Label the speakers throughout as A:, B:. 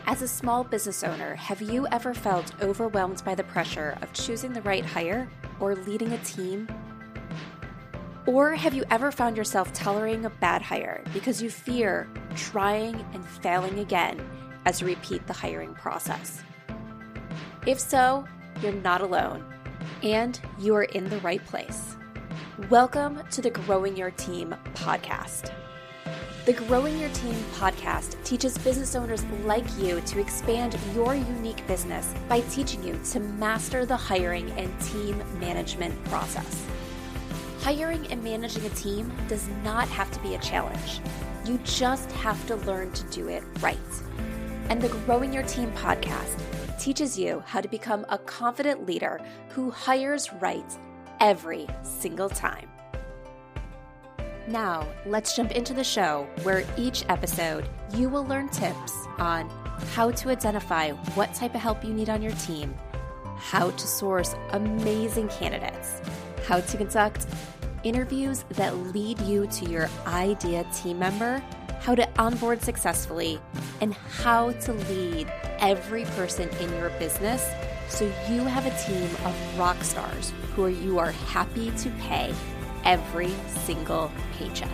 A: As a small business owner, have you ever felt overwhelmed by the pressure of choosing the right hire or leading a team? Or have you ever found yourself tolerating a bad hire because you fear trying and failing again as you repeat the hiring process? If so, you're not alone, and you are in the right place. Welcome to the Growing Your Team podcast. The Growing Your Team podcast teaches business owners like you to expand your unique business by teaching you to master the hiring and team management process. Hiring and managing a team does not have to be a challenge. You just have to learn to do it right. And the Growing Your Team podcast teaches you how to become a confident leader who hires right every single time. Now, let's jump into the show where each episode you will learn tips on how to identify what type of help you need on your team, how to source amazing candidates, how to conduct interviews that lead you to your ideal team member, how to onboard successfully, and how to lead every person in your business so you have a team of rock stars who you are happy to pay every single paycheck.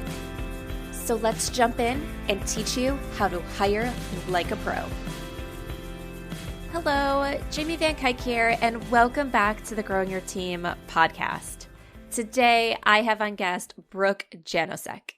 A: So let's jump in and teach you how to hire like a pro. Hello, Jamie Van Kuyk here, and welcome back to the Growing Your Team podcast. Today, I have on guest Brooke Janousek.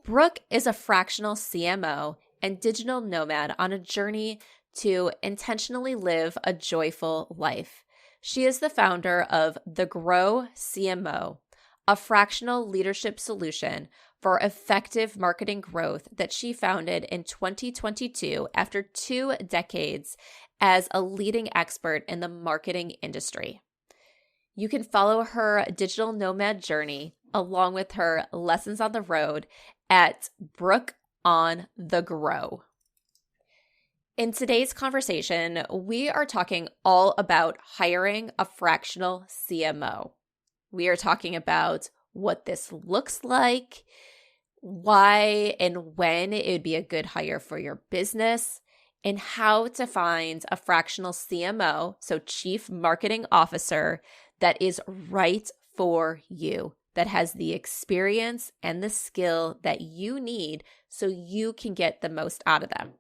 A: Brooke is a fractional CMO and digital nomad on a journey to intentionally live a joyful life. She is the founder of the Grow CMO, a fractional leadership solution for effective marketing growth that she founded in 2022 after 2 decades as a leading expert in the marketing industry. You can follow her digital nomad journey along with her lessons on the road at Brooke on the Grow. In today's conversation, we are talking all about hiring a fractional CMO. We are talking about what this looks like, why and when it would be a good hire for your business, and how to find a fractional CMO, so Chief Marketing Officer, that is right for you, that has the experience and the skill that you need so you can get the most out of them.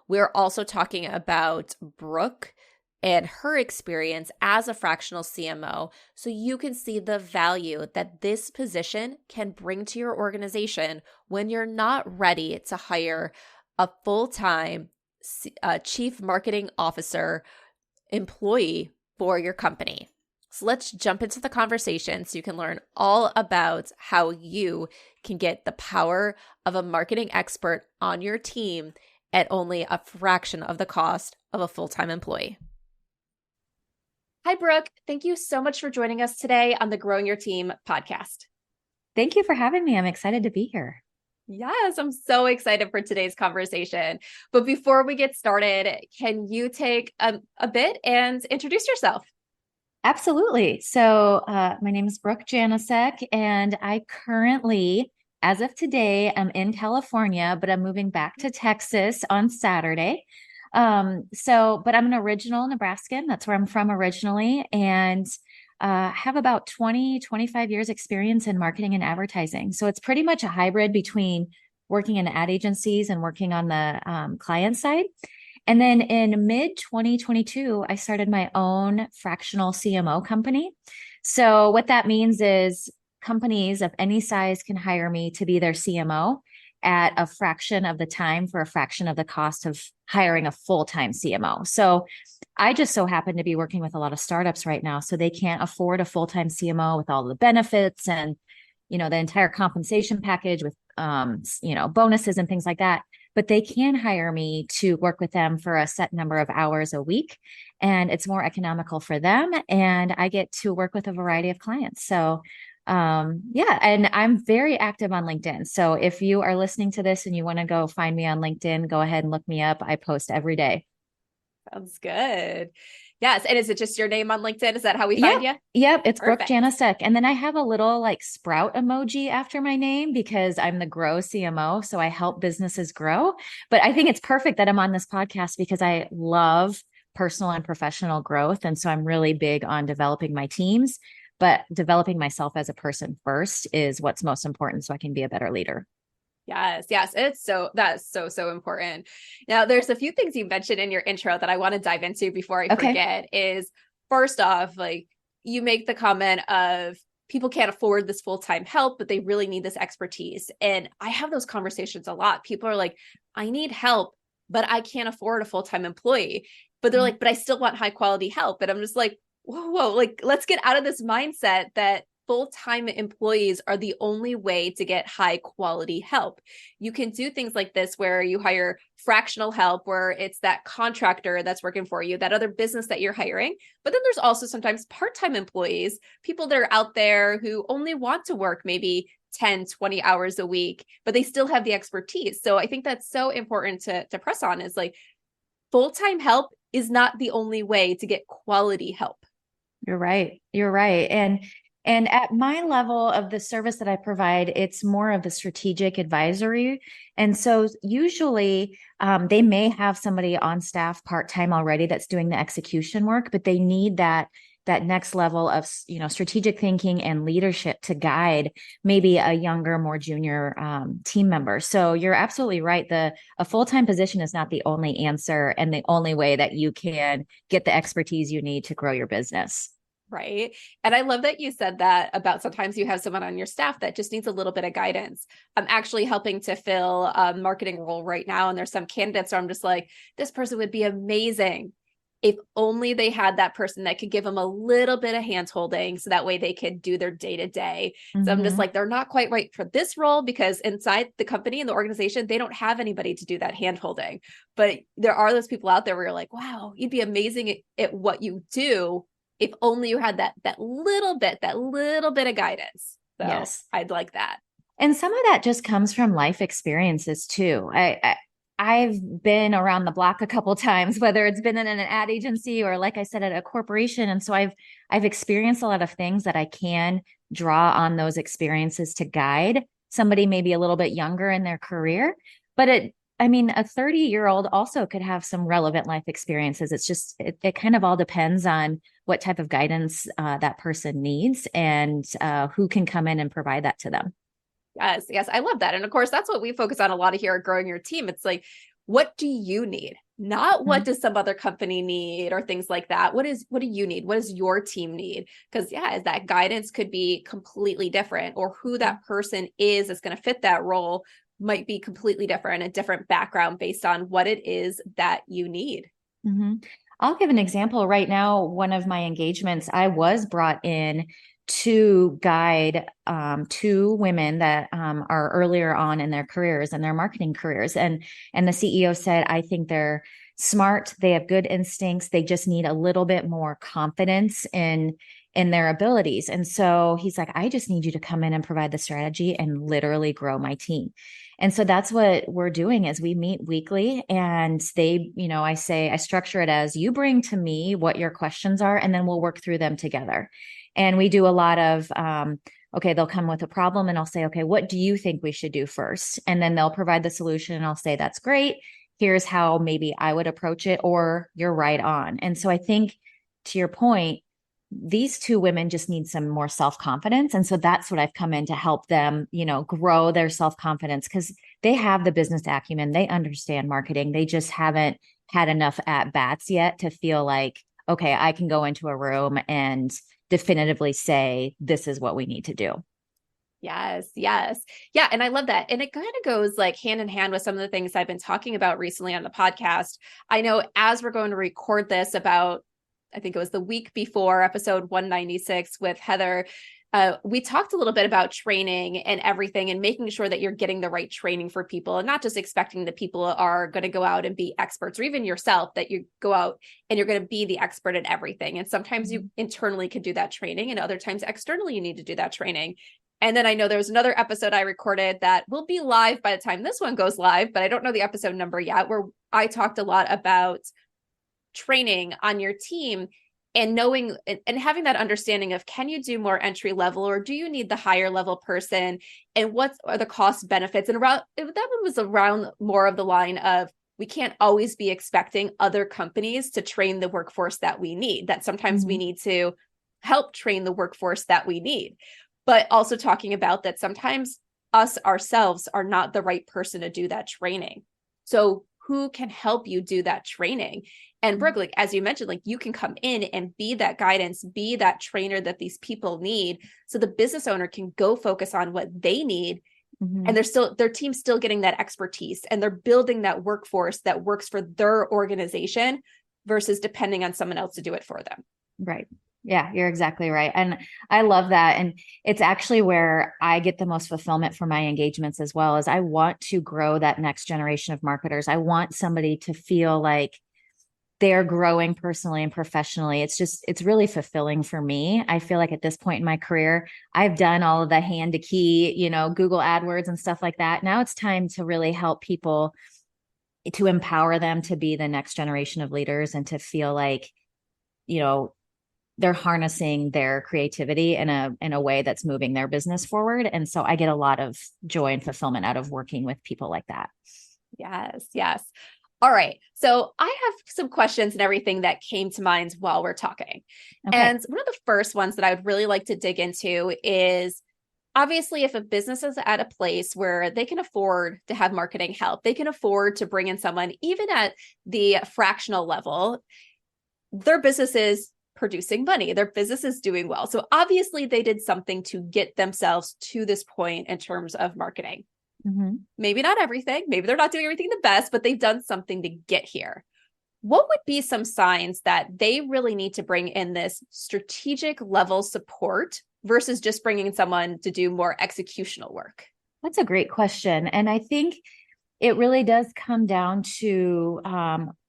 A: We're also talking about Brooke and her experience as a fractional CMO so you can see the value that this position can bring to your organization when you're not ready to hire a full-time Chief Marketing Officer employee for your company. So let's jump into the conversation so you can learn all about how you can get the power of a marketing expert on your team at only a fraction of the cost of a full-time employee. Hi, Brooke. Thank you so much for joining us today on the Growing Your Team podcast.
B: Thank you for having me. I'm excited to be here.
A: Yes, I'm so excited for today's conversation. But before we get started, can you take a bit and introduce yourself?
B: Absolutely. So my name is Brooke Janousek, and I currently, as of today, I'm in California, but I'm moving back to Texas on Saturday. But I'm an original Nebraskan. That's where I'm from originally, and have about 25 years experience in marketing and advertising. So it's pretty much a hybrid between working in ad agencies and working on the client side. And then in mid-2022, I started my own fractional CMO company. So what that means is companies of any size can hire me to be their CMO at a fraction of the time for a fraction of the cost of hiring a full-time CMO. So I just so happen to be working with a lot of startups right now, so they can't afford a full-time CMO with all the benefits and, the entire compensation package with, bonuses and things like that. But they can hire me to work with them for a set number of hours a week, and it's more economical for them. And I get to work with a variety of clients. So and I'm very active on LinkedIn. So if you are listening to this and you want to go find me on LinkedIn, go ahead and look me up. I post every day.
A: Sounds good. Yes. And is it just your name on LinkedIn? Is that how we find
B: Yep.
A: you?
B: Yep. It's Brooke
A: Perfect.
B: Janousek. And then I have a little like sprout emoji after my name because I'm the Grow CMO. So I help businesses grow. But I think it's perfect that I'm on this podcast because I love personal and professional growth. And so I'm really big on developing my teams, but developing myself as a person first is what's most important so I can be a better leader.
A: Yes, yes. That's so important. Now, there's a few things you mentioned in your intro that I want to dive into before I
B: Okay.
A: forget is first off, like you make the comment of people can't afford this full-time help, but they really need this expertise. And I have those conversations a lot. People are like, I need help, but I can't afford a full-time employee. But they're like, but I still want high quality help. And I'm just like, whoa, like let's get out of this mindset that full-time employees are the only way to get high quality help. You can do things like this where you hire fractional help, where it's that contractor that's working for you, that other business that you're hiring. But then there's also sometimes part-time employees, people that are out there who only want to work maybe 10, 20 hours a week, but they still have the expertise. So I think that's so important to press on is like full-time help is not the only way to get quality help.
B: You're right. You're right. And at my level of the service that I provide, it's more of the strategic advisory. And so usually they may have somebody on staff part-time already that's doing the execution work, but they need that next level of strategic thinking and leadership to guide maybe a younger, more junior team member. So you're absolutely right. A full-time position is not the only answer and the only way that you can get the expertise you need to grow your business.
A: Right. And I love that you said that about sometimes you have someone on your staff that just needs a little bit of guidance. I'm actually helping to fill a marketing role right now. And there's some candidates where I'm just like, this person would be amazing if only they had that person that could give them a little bit of hand holding so that way they could do their day to day. So I'm just
B: Mm-hmm.
A: like, they're not quite right for this role because inside the company and the organization, they don't have anybody to do that hand holding. But there are those people out there where you're like, wow, you'd be amazing at what you do if only you had that little bit of guidance. So
B: Yes.
A: I'd like that.
B: And some of that just comes from life experiences too. I've been around the block a couple times, whether it's been in an ad agency or, like I said, at a corporation. And so I've experienced a lot of things that I can draw on those experiences to guide somebody maybe a little bit younger in their career. But I mean, a 30-year-old also could have some relevant life experiences. It's just, it kind of all depends on what type of guidance that person needs and who can come in and provide that to them.
A: Yes, yes, I love that. And of course, that's what we focus on a lot of here at Growing Your Team. It's like, what do you need? Not what
B: Mhm.
A: does some other company need or things like that. What do you need? What does your team need? Because yeah, that guidance could be completely different, or who that person is that's going to fit that role might be completely different, a different background based on what it is that you need.
B: Mm-hmm. I'll give an example. Right now, one of my engagements, I was brought in to guide two women that are earlier on in their careers and their marketing careers. And the CEO said, I think they're smart, they have good instincts, they just need a little bit more confidence in their abilities. And so he's like, I just need you to come in and provide the strategy and literally grow my team. And so that's what we're doing is we meet weekly and I structure it as you bring to me what your questions are, and then we'll work through them together. And we do a lot of, okay, they'll come with a problem and I'll say, okay, what do you think we should do first? And then they'll provide the solution and I'll say, that's great. Here's how maybe I would approach it, or you're right on. And so I think to your point, these two women just need some more self-confidence. And so that's what I've come in to help them, grow their self-confidence because they have the business acumen. They understand marketing. They just haven't had enough at bats yet to feel like, okay, I can go into a room and definitively say, this is what we need to do.
A: Yes, yes. Yeah. And I love that. And it kind of goes like hand in hand with some of the things I've been talking about recently on the podcast. I know as we're going to record this about, I think it was the week before episode 196 with Heather, we talked a little bit about training and everything and making sure that you're getting the right training for people and not just expecting that people are going to go out and be experts, or even yourself, that you go out and you're going to be the expert at everything. And sometimes you internally can do that training, and other times externally you need to do that training. And then I know there was another episode I recorded that will be live by the time this one goes live, but I don't know the episode number yet, where I talked a lot about training on your team and knowing and having that understanding of, can you do more entry level, or do you need the higher level person, and what are the cost benefits? And around that one was around more of the line of, we can't always be expecting other companies to train the workforce that we need, that sometimes we need to help train the workforce that we need. But also talking about that sometimes us ourselves are not the right person to do that training. So who can help you do that training? And Brooke, like, as you mentioned, like, you can come in and be that guidance, be that trainer that these people need, so the business owner can go focus on what they need. And their team's still getting that expertise, and they're building that workforce that works for their organization versus depending on someone else to do it for them.
B: Right. Yeah, you're exactly right. And I love that. And it's actually where I get the most fulfillment from my engagements as well, as I want to grow that next generation of marketers. I want somebody to feel like they're growing personally and professionally. It's really fulfilling for me. I feel like at this point in my career, I've done all of the hand to key, Google AdWords and stuff like that. Now it's time to really help people, to empower them to be the next generation of leaders, and to feel like, they're harnessing their creativity in a way that's moving their business forward. And so I get a lot of joy and fulfillment out of working with people like that.
A: Yes. Yes. All right. So I have some questions and everything that came to mind while we're talking. Okay. And one of the first ones that I would really like to dig into is, obviously, if a business is at a place where they can afford to have marketing help, they can afford to bring in someone, even at the fractional level, their business is producing money, their business is doing well. So obviously they did something to get themselves to this point in terms of marketing. Maybe not everything, maybe they're not doing everything the best, but they've done something to get here. What would be some signs that they really need to bring in this strategic level support versus just bringing in someone to do more executional work?
B: That's a great question. And I think it really does come down to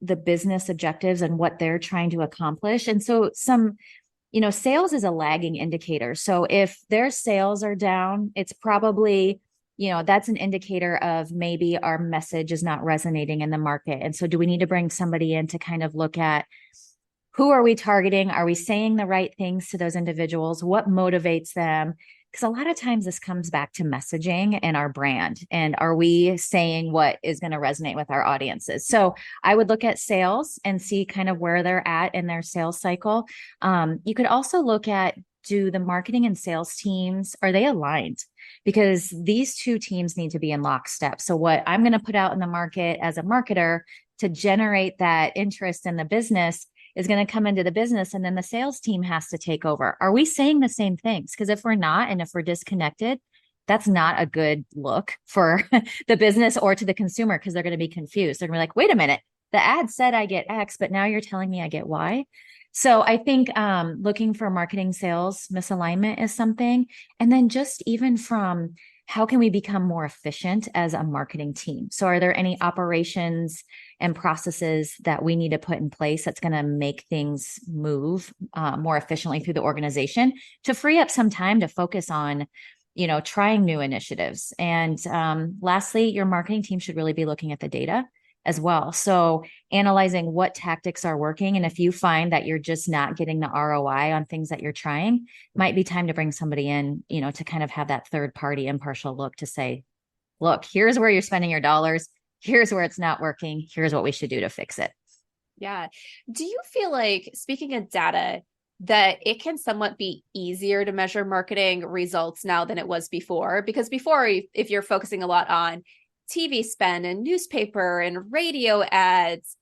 B: the business objectives and what they're trying to accomplish. And so sales is a lagging indicator. So if their sales are down, it's probably, that's an indicator of maybe our message is not resonating in the market. And so do we need to bring somebody in to kind of look at, who are we targeting? Are we saying the right things to those individuals? What motivates them? Because a lot of times this comes back to messaging and our brand. And are we saying what is going to resonate with our audiences? So I would look at sales and see kind of where they're at in their sales cycle. You could also look at, do the marketing and sales teams, are they aligned? Because these two teams need to be in lockstep. So what I'm going to put out in the market as a marketer to generate that interest in the business is going to come into the business, and then the sales team has to take over. Are we saying the same things? Because if we're not, and if we're disconnected, that's not a good look for the business or to the consumer, because they're going to be confused. They're going to be like, wait a minute, the ad said I get X, but now you're telling me I get Y. So I think looking for marketing sales misalignment is something. And then just even from, how can we become more efficient as a marketing team? So are there any operations and processes that we need to put in place that's going to make things move more efficiently through the organization, to free up some time to focus on, trying new initiatives? And lastly, your marketing team should really be looking at the data as well. So analyzing what tactics are working. And if you find that you're just not getting the ROI on things that you're trying, might be time to bring somebody in, to kind of have that third party impartial look to say, look, here's where you're spending your dollars. Here's where it's not working. Here's what we should do to fix it.
A: Yeah. Do you feel like, speaking of data, that it can somewhat be easier to measure marketing results now than it was before? Because before, if you're focusing a lot on TV spend and newspaper and radio ads,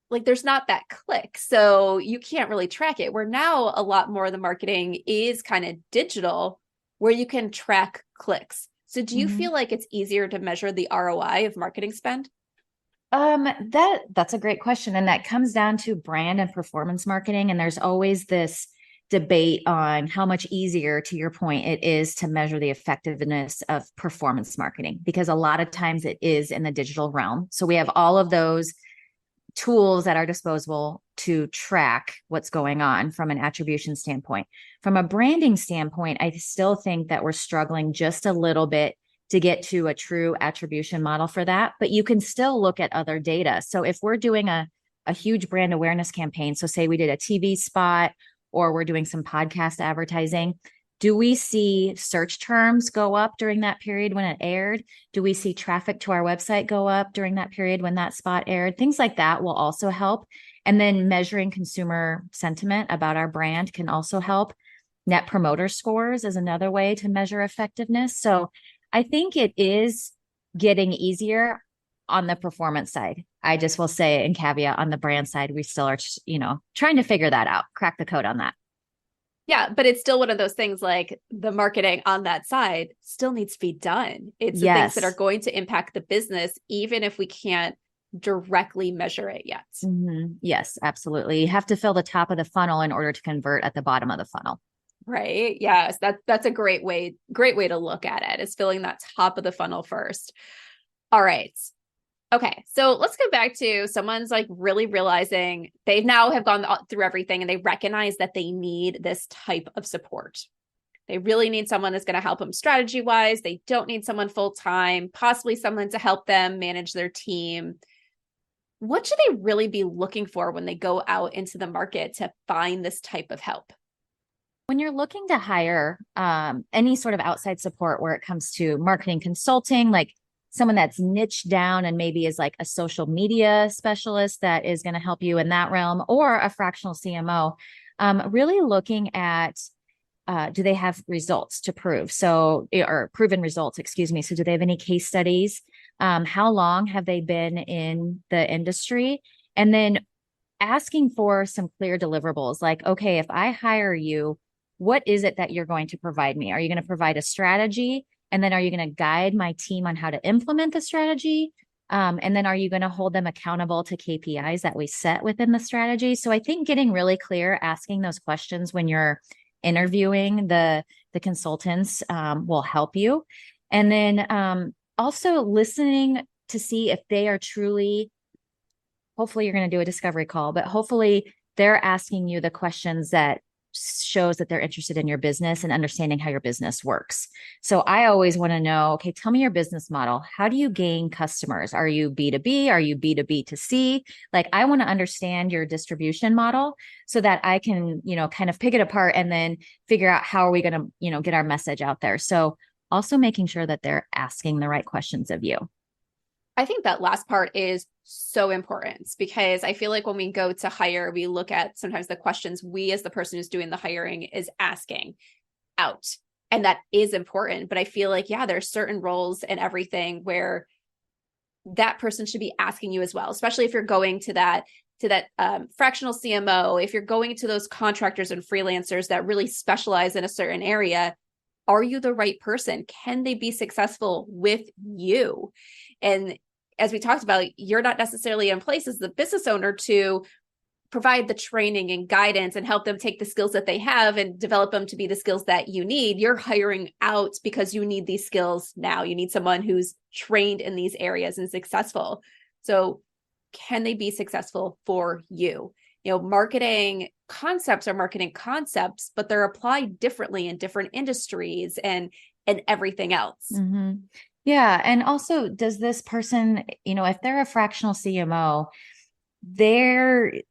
A: like, there's not that click. So you can't really track it. Where now a lot more of the marketing is kind of digital, where you can track clicks. So do you feel like it's easier to measure the ROI of marketing spend?
B: That's a great question. And that comes down to brand and performance marketing. And there's always this debate on how much easier, to your point, it is to measure the effectiveness of performance marketing, because a lot of times it is in the digital realm. So we have all of those tools at our disposal to track what's going on from an attribution standpoint. From a branding standpoint, I still think that we're struggling just a little bit to get to a true attribution model for that, but you can still look at other data. So if we're doing a a huge brand awareness campaign, so say we did a TV spot or we're doing some podcast advertising, do we see search terms go up during that period when it aired? Do we see traffic to our website go up during that period when that spot aired? Things like that will also help. And then measuring consumer sentiment about our brand can also help. Net promoter scores is another way to measure effectiveness. So I think it is getting easier on the performance side. I just will say, and caveat, on the brand side, we still are, trying to figure that out, crack the code on that.
A: Yeah, but it's still one of those things, like the marketing on that side still needs to be done. It's the things that are going to impact the business, even if we can't directly measure it yet.
B: Mm-hmm. Yes, absolutely. You have to fill the top of the funnel in order to convert at the bottom of the funnel.
A: Right. Yes. That's a great way to look at it, is filling that top of the funnel first. All right. Okay. So let's go back to someone's like really realizing they now have gone through everything and they recognize that they need this type of support. They really need someone that's going to help them strategy wise. They don't need someone full time, possibly someone to help them manage their team. What should they really be looking for when they go out into the market to find this type of help?
B: When you're looking to hire any sort of outside support where it comes to marketing consulting, like someone that's niched down and maybe is like a social media specialist that is going to help you in that realm, or a fractional CMO, really looking at do they have results to prove? So, or proven results, excuse me. So do they have any case studies? How long have they been in the industry? And then asking for some clear deliverables, like, okay, if I hire you, what is it that you're going to provide me? Are you going to provide a strategy? And then are you going to guide my team on how to implement the strategy? And then are you going to hold them accountable to KPIs that we set within the strategy? So I think getting really clear, asking those questions when you're interviewing the consultants will help you. And then also listening to see if they are truly, hopefully you're going to do a discovery call, but hopefully they're asking you the questions that shows that they're interested in your business and understanding how your business works. So I always want to know, okay, tell me your business model. How do you gain customers? Are you B2B? Are you B2B to C? Like, I want to understand your distribution model so that I can, kind of pick it apart and then figure out how are we going to, get our message out there. So also making sure that they're asking the right questions of you.
A: I think that last part is so important, because I feel like when we go to hire, we look at sometimes the questions we as the person who's doing the hiring is asking out. And that is important. But I feel like, there's certain roles and everything where that person should be asking you as well, especially if you're going to that fractional CMO, if you're going to those contractors and freelancers that really specialize in a certain area. Are you the right person? Can they be successful with you? And as we talked about, you're not necessarily in place as the business owner to provide the training and guidance and help them take the skills that they have and develop them to be the skills that you need. You're hiring out because you need these skills now. You need someone who's trained in these areas and successful. So can they be successful for you? Marketing concepts are marketing concepts, but they're applied differently in different industries and everything else.
B: Mm-hmm. Yeah. And also, does this person, if they're a fractional CMO, they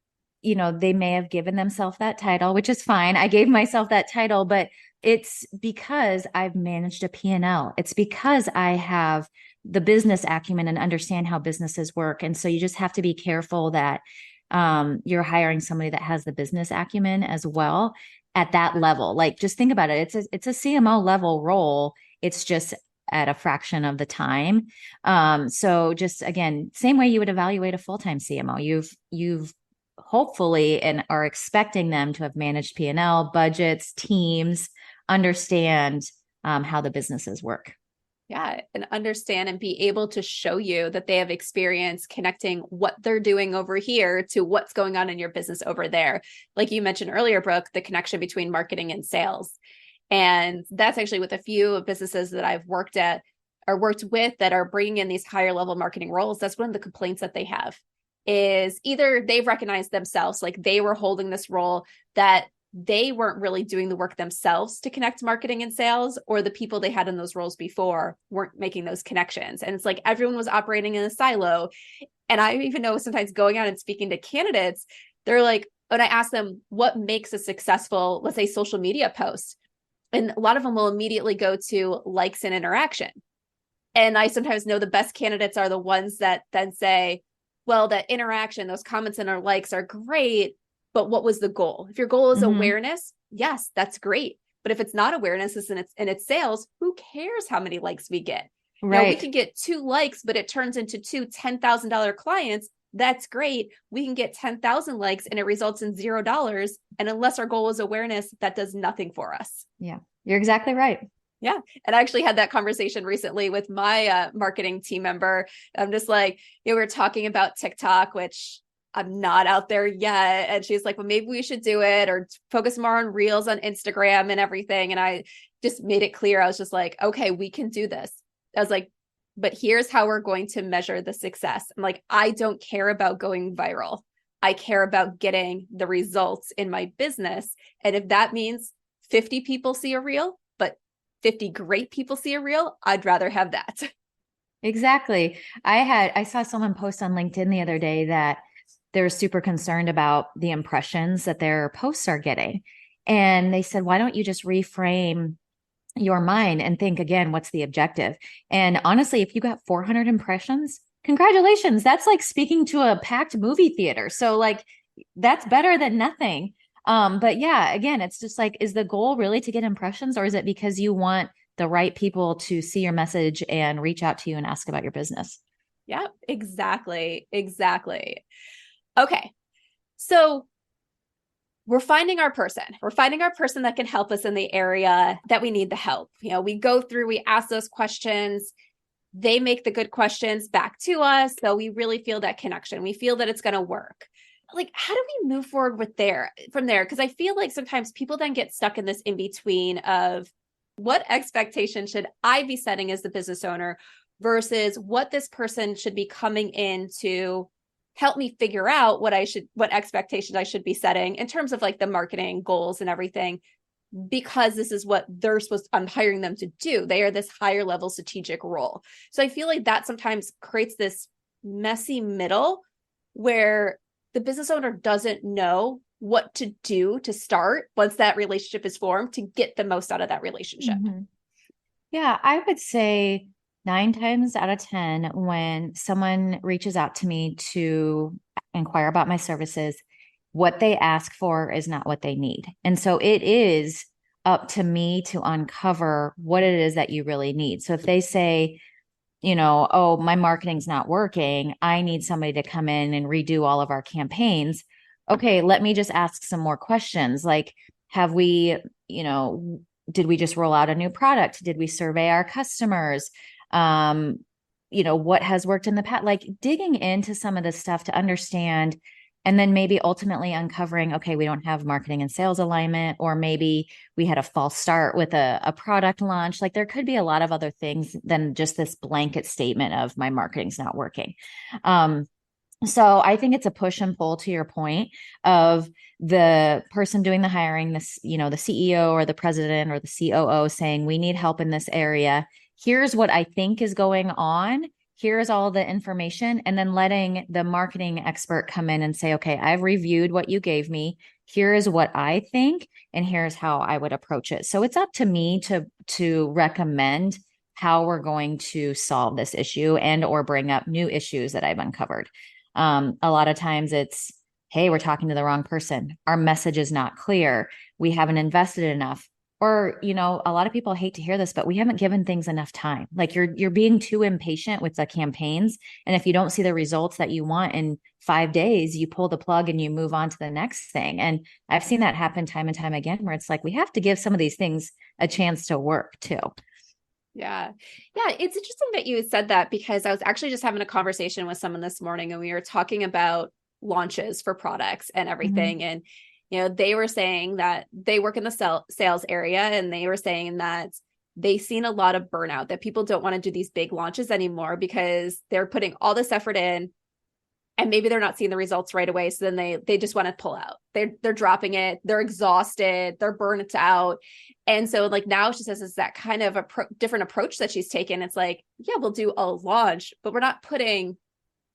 B: may have given themselves that title, which is fine. I gave myself that title, but it's because I've managed a P&L. It's because I have the business acumen and understand how businesses work. And so you just have to be careful that you're hiring somebody that has the business acumen as well at that level. Like, just think about it. It's a CMO level role. It's just at a fraction of the time. So just, again, same way you would evaluate a full-time CMO, you've hopefully and are expecting them to have managed P&L, budgets, teams, understand how the businesses work.
A: Yeah, and understand and be able to show you that they have experience connecting what they're doing over here to what's going on in your business over there. Like you mentioned earlier, Brooke, the connection between marketing and sales. And that's actually with a few businesses that I've worked at or worked with that are bringing in these higher level marketing roles. That's one of the complaints that they have, is either they've recognized themselves, like they were holding this role, that they weren't really doing the work themselves to connect marketing and sales, or the people they had in those roles before weren't making those connections. And it's like everyone was operating in a silo. And I even know sometimes going out and speaking to candidates, they're like, when I ask them what makes a successful, let's say, social media post, and a lot of them will immediately go to likes and interaction. And I sometimes know the best candidates are the ones that then say, well, that interaction, those comments and our likes are great, but what was the goal? If your goal is awareness, yes, that's great. But if it's not awareness and it's sales, who cares how many likes we get?
B: Right.
A: You know, we can get 2 likes, but it turns into 2 $10,000 clients. That's great. We can get 10,000 likes and it results in $0. And unless our goal is awareness, that does nothing for us.
B: Yeah, you're exactly right.
A: Yeah. And I actually had that conversation recently with my marketing team member. I'm just like, we were talking about TikTok, which I'm not out there yet. And she's like, well, maybe we should do it or focus more on reels on Instagram and everything. And I just made it clear. I was just like, okay, we can do this. I was like, but here's how we're going to measure the success. I'm like, I don't care about going viral. I care about getting the results in my business. And if that means 50 people see a reel, but 50 great people see a reel, I'd rather have that.
B: Exactly. I saw someone post on LinkedIn the other day that they're super concerned about the impressions that their posts are getting. And they said, why don't you just reframe your mind and think again, what's the objective? And honestly, if you got 400 impressions, congratulations. That's like speaking to a packed movie theater. So like, that's better than nothing. But yeah, again, it's just like, is the goal really to get impressions, or is it because you want the right people to see your message and reach out to you and ask about your business?
A: Yeah, exactly. Exactly. Okay. So we're finding our person. We're finding our person that can help us in the area that we need the help. You know, we go through, we ask those questions. They make the good questions back to us. So we really feel that connection. We feel that it's going to work. Like, how do we move forward from there? Because I feel like sometimes people then get stuck in this in between of what expectation should I be setting as the business owner versus what this person should be coming in to help me figure out what expectations I should be setting in terms of like the marketing goals and everything, because this is what I'm hiring them to do. They are this higher level strategic role. So I feel like that sometimes creates this messy middle where the business owner doesn't know what to do to start once that relationship is formed to get the most out of that relationship.
B: Yeah, I would say 9 times out of 10, when someone reaches out to me to inquire about my services, what they ask for is not what they need. And so it is up to me to uncover what it is that you really need. So if they say, oh, my marketing's not working, I need somebody to come in and redo all of our campaigns. Okay, let me just ask some more questions. Like, have we, did we just roll out a new product? Did we survey our customers? What has worked in the past? Like digging into some of this stuff to understand, and then maybe ultimately uncovering, okay, we don't have marketing and sales alignment, or maybe we had a false start with a product launch. Like there could be a lot of other things than just this blanket statement of my marketing's not working. So I think it's a push and pull, to your point, of the person doing the hiring, the CEO or the president or the COO saying, we need help in this area. Here's what I think is going on. Here's all the information. And then letting the marketing expert come in and say, okay, I've reviewed what you gave me. Here is what I think, and here's how I would approach it. So it's up to me to recommend how we're going to solve this issue and or bring up new issues that I've uncovered. A lot of times it's, hey, we're talking to the wrong person. Our message is not clear. We haven't invested enough. Or, a lot of people hate to hear this, but we haven't given things enough time. Like you're being too impatient with the campaigns. And if you don't see the results that you want in 5 days, you pull the plug and you move on to the next thing. And I've seen that happen time and time again, where it's like, we have to give some of these things a chance to work too.
A: Yeah. Yeah. It's interesting that you said that, because I was actually just having a conversation with someone this morning and we were talking about launches for products and everything. And, they were saying that they work in the sales area, and they were saying that they've seen a lot of burnout, that people don't want to do these big launches anymore because they're putting all this effort in and maybe they're not seeing the results right away. So then they just want to pull out. They're dropping it. They're exhausted. They're burnt out. And so like now she says it's that kind of different approach that she's taken. It's like, yeah, we'll do a launch, but we're not putting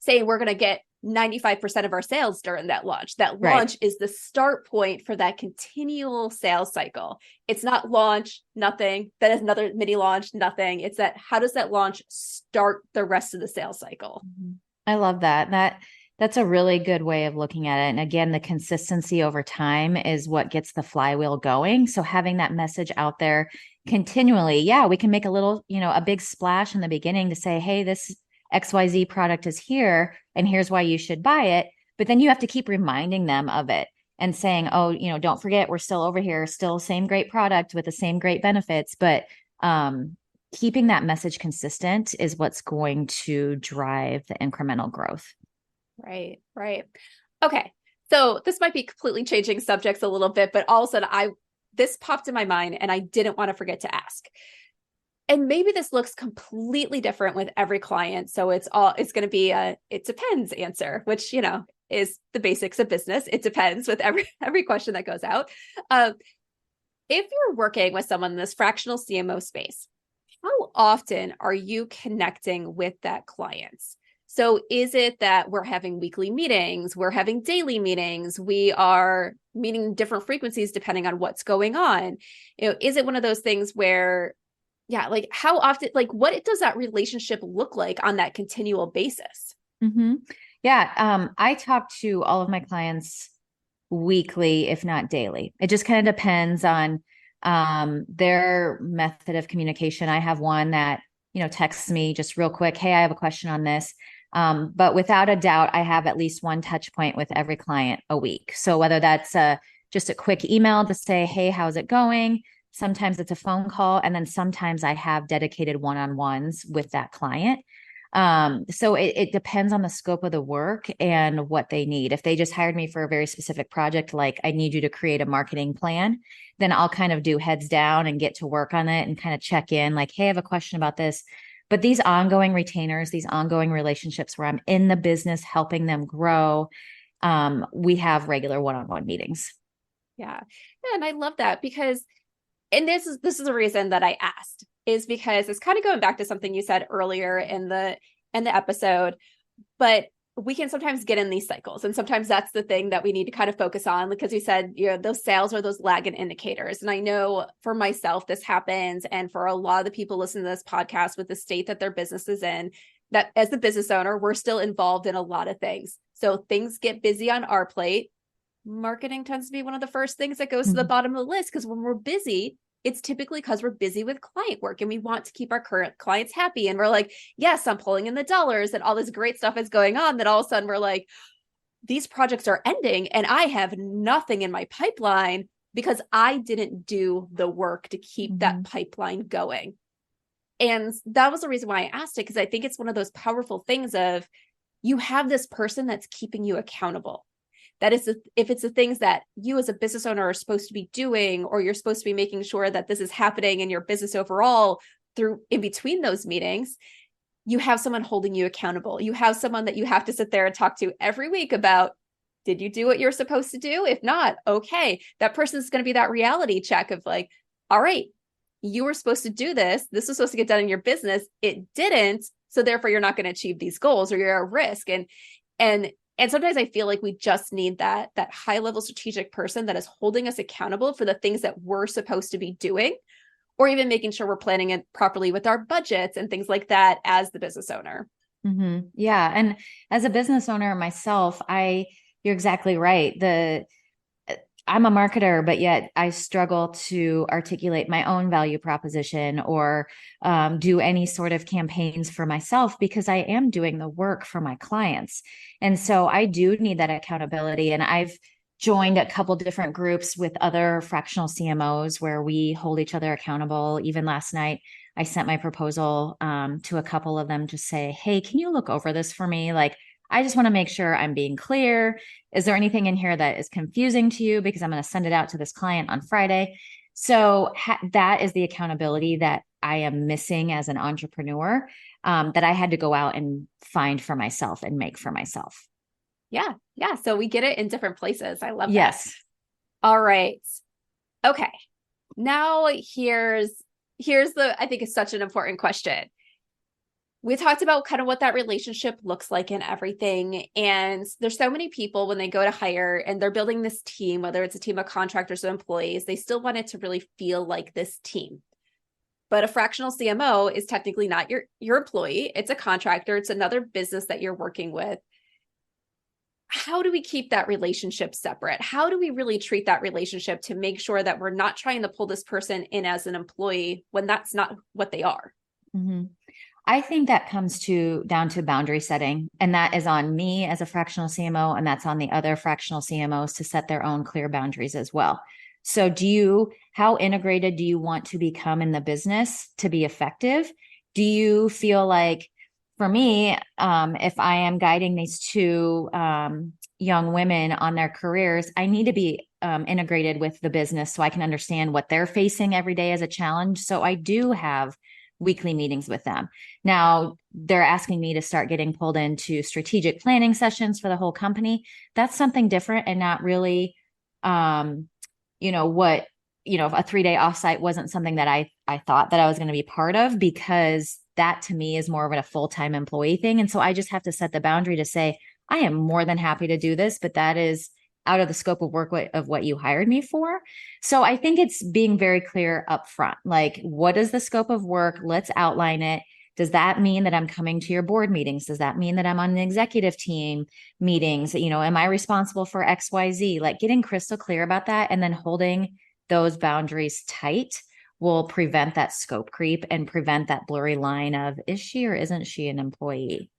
A: saying we're going to get 95% of our sales during that launch. That
B: Right.
A: launch is the start point for that continual sales cycle. It's not launch, nothing. Then it's another mini launch, nothing. It's that, how does that launch start the rest of the sales cycle?
B: I love that. That's a really good way of looking at it. And again, the consistency over time is what gets the flywheel going. So having that message out there continually, yeah, we can make a little, a big splash in the beginning to say, hey, this XYZ product is here and here's why you should buy it. But then you have to keep reminding them of it and saying, oh, don't forget, we're still over here, still same great product with the same great benefits. But keeping that message consistent is what's going to drive the incremental growth.
A: Right. Okay. So this might be completely changing subjects a little bit, but all of a sudden this popped in my mind and I didn't want to forget to ask. And maybe this looks completely different with every client. So it's going to be it depends answer, which, is the basics of business. It depends with every question that goes out. If you're working with someone in this fractional CMO space, how often are you connecting with that client? So is it that we're having weekly meetings, we're having daily meetings, we are meeting different frequencies depending on what's going on? Is it one of those things where, like how often, like what does that relationship look like on that continual basis?
B: Mm-hmm. Yeah. I talk to all of my clients weekly, if not daily. It just kind of depends on their method of communication. I have one that, texts me just real quick, hey, I have a question on this. But without a doubt, I have at least one touch point with every client a week. So whether that's just a quick email to say, hey, how's it going? Sometimes it's a phone call. And then sometimes I have dedicated one-on-ones with that client. So it depends on the scope of the work and what they need. If they just hired me for a very specific project, like I need you to create a marketing plan, then I'll kind of do heads down and get to work on it and kind of check in like, hey, I have a question about this. But these ongoing retainers, these ongoing relationships where I'm in the business, helping them grow, we have regular one-on-one meetings.
A: Yeah. And I love that because, and this is the reason that I asked, is because it's kind of going back to something you said earlier in the episode, but we can sometimes get in these cycles. And sometimes that's the thing that we need to kind of focus on, because you said, those sales are those lagging indicators. And I know for myself, this happens. And for a lot of the people listening to this podcast with the state that their business is in, that as the business owner, we're still involved in a lot of things. So things get busy on our plate. Marketing tends to be one of the first things that goes to the bottom of the list, because when we're busy, it's typically because we're busy with client work and we want to keep our current clients happy. And we're like, yes, I'm pulling in the dollars and all this great stuff is going on. That all of a sudden we're like, these projects are ending and I have nothing in my pipeline because I didn't do the work to keep that pipeline going. And that was the reason why I asked it, because I think it's one of those powerful things of, you have this person that's keeping you accountable. That is, if it's the things that you as a business owner are supposed to be doing, or you're supposed to be making sure that this is happening in your business overall through in between those meetings, you have someone holding you accountable. You have someone that you have to sit there and talk to every week about, did you do what you're supposed to do? If not, okay, that person's going to be that reality check of like, all right, you were supposed to do this. This was supposed to get done in your business. It didn't. So therefore you're not going to achieve these goals, or you're at risk. And sometimes I feel like we just need that high level strategic person that is holding us accountable for the things that we're supposed to be doing, or even making sure we're planning it properly with our budgets and things like that as the business owner.
B: Mm-hmm. Yeah. And as a business owner myself, you're exactly right. I'm a marketer, but yet I struggle to articulate my own value proposition or do any sort of campaigns for myself, because I am doing the work for my clients. And so I do need that accountability. And I've joined a couple different groups with other fractional CMOs where we hold each other accountable. Even last night, I sent my proposal to a couple of them to say, hey, can you look over this for me? Like, I just want to make sure I'm being clear. Is there anything in here that is confusing to you? Because I'm going to send it out to this client on Friday. So that is the accountability that I am missing as an entrepreneur, that I had to go out and find for myself and make for myself.
A: Yeah. Yeah. So we get it in different places. I love
B: yes.
A: that. All right. Okay. Now here's I think it's such an important question. We talked about kind of what that relationship looks like and everything. And there's so many people when they go to hire and they're building this team, whether it's a team of contractors or employees, they still want it to really feel like this team. But a fractional CMO is technically not your employee. It's a contractor. It's another business that you're working with. How do we keep that relationship separate? How do we really treat that relationship to make sure that we're not trying to pull this person in as an employee when that's not what they are?
B: Mm-hmm. I think that comes down to boundary setting, and that is on me as a fractional CMO, and that's on the other fractional CMOs to set their own clear boundaries as well. So how integrated do you want to become in the business to be effective? Do you feel like, for me, if I am guiding these two young women on their careers, I need to be integrated with the business so I can understand what they're facing every day as a challenge. So I do have weekly meetings with them. Now, they're asking me to start getting pulled into strategic planning sessions for the whole company. That's something different and not really, a 3-day offsite wasn't something that I thought that I was going to be part of, because that to me is more of a full-time employee thing. And so I just have to set the boundary to say, I am more than happy to do this, but that is out of the scope of work of what you hired me for. So I think it's being very clear up front. Like, what is the scope of work? Let's outline it. Does that mean that I'm coming to your board meetings? Does that mean that I'm on the executive team meetings? Am I responsible for XYZ? Like, getting crystal clear about that and then holding those boundaries tight will prevent that scope creep and prevent that blurry line of, is she or isn't she an employee?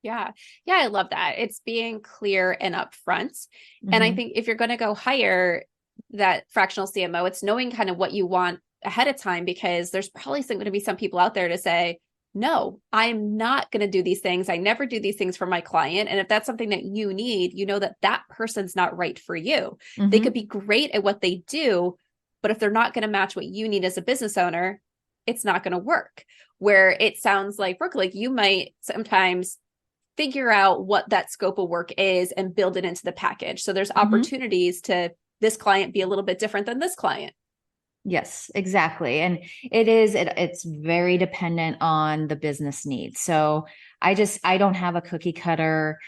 A: Yeah. Yeah. I love that. It's being clear and upfront.
B: Mm-hmm.
A: And I think if you're going to go hire that fractional CMO, it's knowing kind of what you want ahead of time, because there's probably going to be some people out there to say, no, I'm not going to do these things. I never do these things for my client. And if that's something that you need, you know that that person's not right for you.
B: Mm-hmm.
A: They could be great at what they do, but if they're not going to match what you need as a business owner, it's not going to work. Where it sounds like, Brooke, like you might sometimes figure out what that scope of work is and build it into the package. So there's opportunities to this client be a little bit different than this client.
B: Yes, exactly. And it's very dependent on the business needs. So I don't have a cookie cutter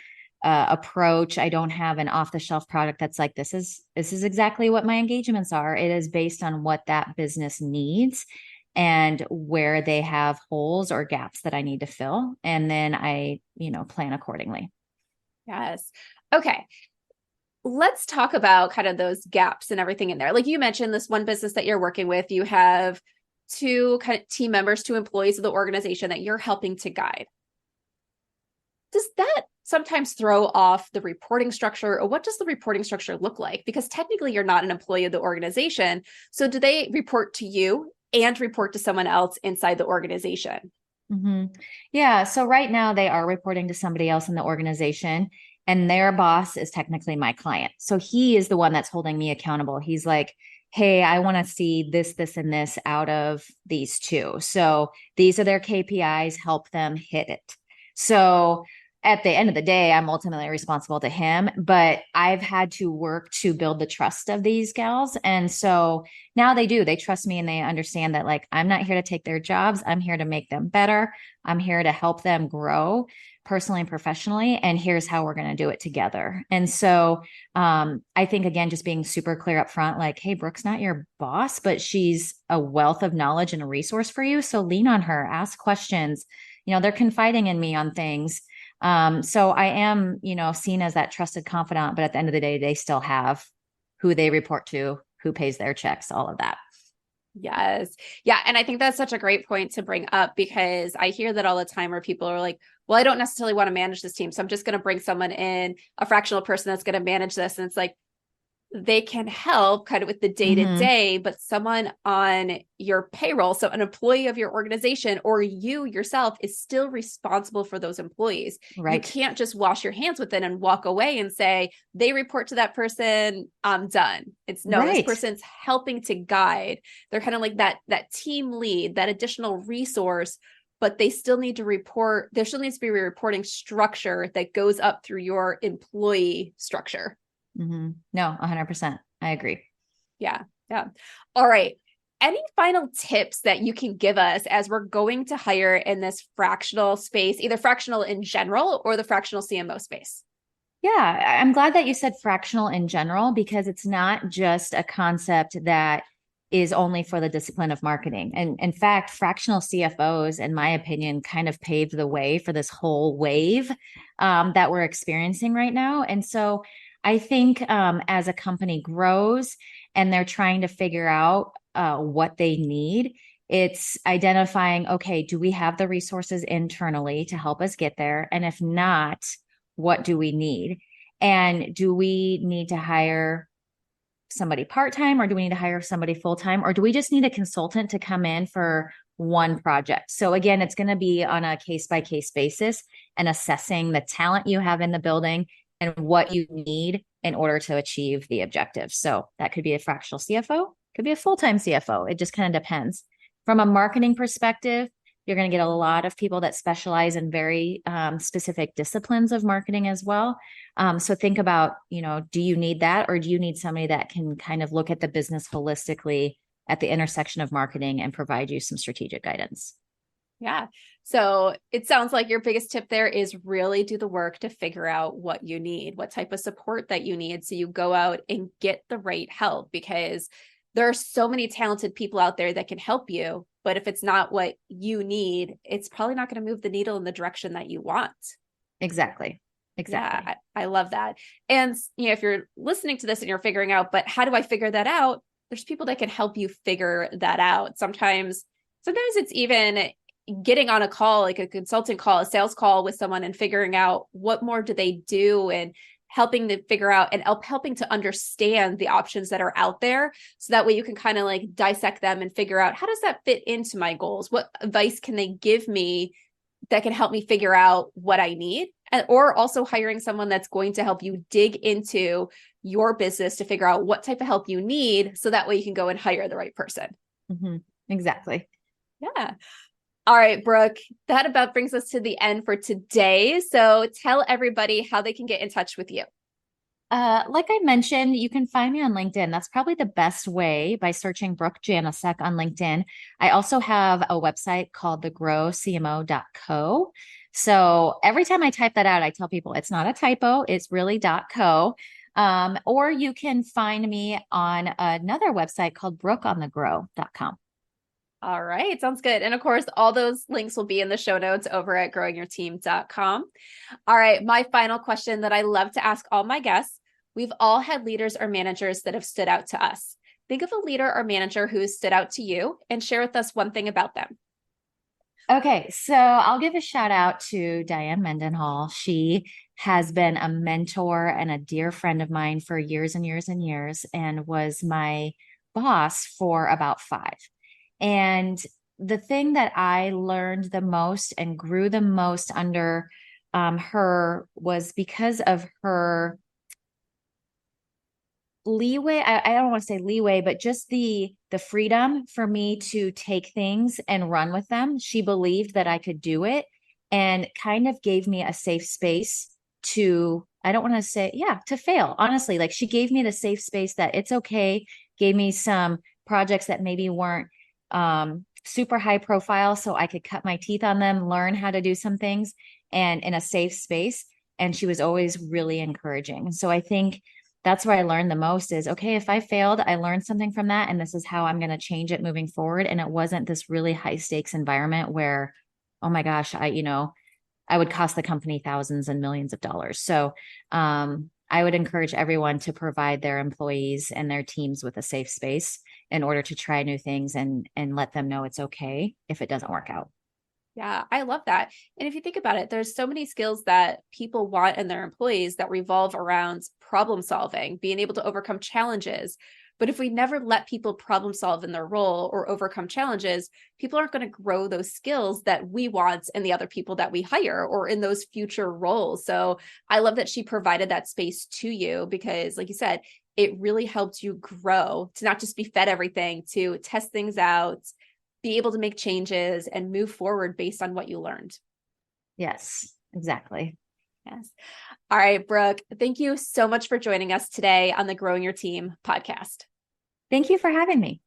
B: approach. I don't have an off the shelf product that's like, this is exactly what my engagements are. It is based on what that business needs and where they have holes or gaps that I need to fill. And then I, plan accordingly.
A: Yes. Okay. Let's talk about kind of those gaps and everything in there. Like you mentioned, this one business that you're working with, you have two kind of team members, two employees of the organization that you're helping to guide. Does that sometimes throw off the reporting structure, or what does the reporting structure look like? Because technically you're not an employee of the organization. So do they report to you and report to someone else inside the organization?
B: Mm-hmm. Yeah. So right now they are reporting to somebody else in the organization, and their boss is technically my client. So he is the one that's holding me accountable. He's like, hey, I want to see this, this, and this out of these two. So these are their KPIs, help them hit it. So at the end of the day, I'm ultimately responsible to him, but I've had to work to build the trust of these gals. And so now they trust me, and they understand that, like, I'm not here to take their jobs. I'm here to make them better. I'm here to help them grow personally and professionally. And here's how we're going to do it together. And so I think, again, just being super clear up front, like, hey, Brooke's not your boss, but she's a wealth of knowledge and a resource for you. So lean on her, ask questions. They're confiding in me on things. So I am, seen as that trusted confidant, but at the end of the day, they still have who they report to, who pays their checks, all of that.
A: Yes. Yeah. And I think that's such a great point to bring up, because I hear that all the time where people are like, well, I don't necessarily want to manage this team, so I'm just going to bring someone in, a fractional person that's going to manage this. And it's like, they can help kind of with the day-to-day, but someone on your payroll, so an employee of your organization or you yourself, is still responsible for those employees. Right. You can't just wash your hands with it and walk away and say, they report to that person, I'm done. It's no, This person's helping to guide. They're kind of like that team lead, that additional resource, but they still need to report. There still needs to be a reporting structure that goes up through your employee structure.
B: Mm-hmm. No, 100%. I agree.
A: Yeah. Yeah. All right. Any final tips that you can give us as we're going to hire in this fractional space, either fractional in general or the fractional CMO space?
B: Yeah, I'm glad that you said fractional in general because it's not just a concept that is only for the discipline of marketing. And in fact, fractional CFOs, in my opinion, kind of paved the way for this whole wave that we're experiencing right now. And so I think as a company grows and they're trying to figure out what they need, it's identifying, okay, do we have the resources internally to help us get there? And if not, what do we need? And do we need to hire somebody part-time or do we need to hire somebody full-time or do we just need a consultant to come in for one project? So again, it's going to be on a case-by-case basis and assessing the talent you have in the building and what you need in order to achieve the objective. So that could be a fractional CFO, could be a full-time CFO. It just kind of depends. From a marketing perspective, you're going to get a lot of people that specialize in very specific disciplines of marketing as well. So think about, do you need that or do you need somebody that can kind of look at the business holistically at the intersection of marketing and provide you some strategic guidance?
A: Yeah. So it sounds like your biggest tip there is really do the work to figure out what you need, what type of support that you need. So you go out and get the right help because there are so many talented people out there that can help you. But if it's not what you need, it's probably not going to move the needle in the direction that you want.
B: Exactly.
A: Yeah, I love that. And if you're listening to this and you're figuring out, but how do I figure that out? There's people that can help you figure that out. Sometimes it's even getting on a call, like a consultant call, a sales call with someone and figuring out what more do they do and helping to figure out and helping to understand the options that are out there. So that way you can kind of like dissect them and figure out how does that fit into my goals? What advice can they give me that can help me figure out what I need? Or also hiring someone that's going to help you dig into your business to figure out what type of help you need. So that way you can go and hire the right person.
B: Mm-hmm. Exactly.
A: Yeah. All right, Brooke, that about brings us to the end for today. So tell everybody how they can get in touch with you.
B: Like I mentioned, you can find me on LinkedIn. That's probably the best way by searching Brooke Janousek on LinkedIn. I also have a website called thegrowcmo.co. So every time I type that out, I tell people it's not a typo, it's really .co. Or you can find me on another website called brookeonthegrow.com.
A: All right, sounds good. And of course, all those links will be in the show notes over at growingyourteam.com. All right, my final question that I love to ask all my guests. We've all had leaders or managers that have stood out to us. Think of a leader or manager who has stood out to you and share with us one thing about them.
B: Okay, so I'll give a shout out to Diane Mendenhall. She has been a mentor and a dear friend of mine for years and years and years, and was my boss for about 5. And the thing that I learned the most and grew the most under her was because of her leeway. I don't want to say leeway, but just the freedom for me to take things and run with them. She believed that I could do it and kind of gave me a safe space to, I don't want to say, yeah, to fail. Honestly, like she gave me the safe space that it's okay, gave me some projects that maybe weren't super high profile so I could cut my teeth on them, learn how to do some things and in a safe space. And she was always really encouraging. So I think that's where I learned the most is, okay, if I failed, I learned something from that. And this is how I'm going to change it moving forward. And it wasn't this really high stakes environment where, oh my gosh, I would cost the company thousands and millions of dollars. So I would encourage everyone to provide their employees and their teams with a safe space in order to try new things and let them know it's okay if it doesn't work out.
A: Yeah, I love that. And if you think about it, there's so many skills that people want in their employees that revolve around problem solving, being able to overcome challenges. But if we never let people problem solve in their role or overcome challenges, people aren't going to grow those skills that we want in the other people that we hire or in those future roles. So I love that she provided that space to you because, like you said, it really helped you grow to not just be fed everything, to test things out, be able to make changes and move forward based on what you learned.
B: Yes, exactly.
A: Yes. All right, Brooke, thank you so much for joining us today on the Growing Your Team podcast.
B: Thank you for having me.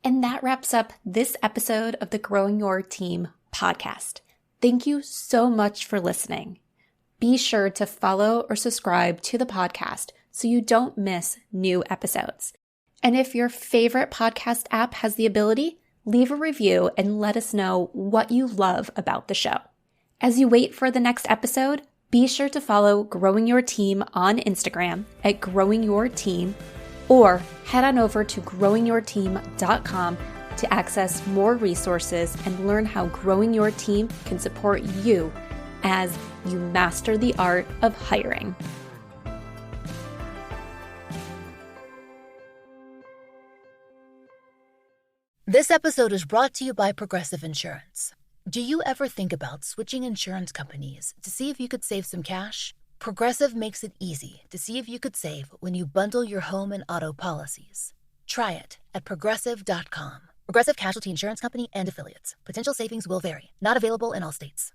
A: And that wraps up this episode of the Growing Your Team podcast. Thank you so much for listening. Be sure to follow or subscribe to the podcast so you don't miss new episodes. And if your favorite podcast app has the ability, leave a review and let us know what you love about the show. As you wait for the next episode, be sure to follow Growing Your Team on Instagram at Growing Your Team, or head on over to growingyourteam.com to access more resources and learn how growing your team can support you as you master the art of hiring.
C: This episode is brought to you by Progressive Insurance. Do you ever think about switching insurance companies to see if you could save some cash? Progressive makes it easy to see if you could save when you bundle your home and auto policies. Try it at Progressive.com. Progressive Casualty Insurance Company and Affiliates. Potential savings will vary. Not available in all states.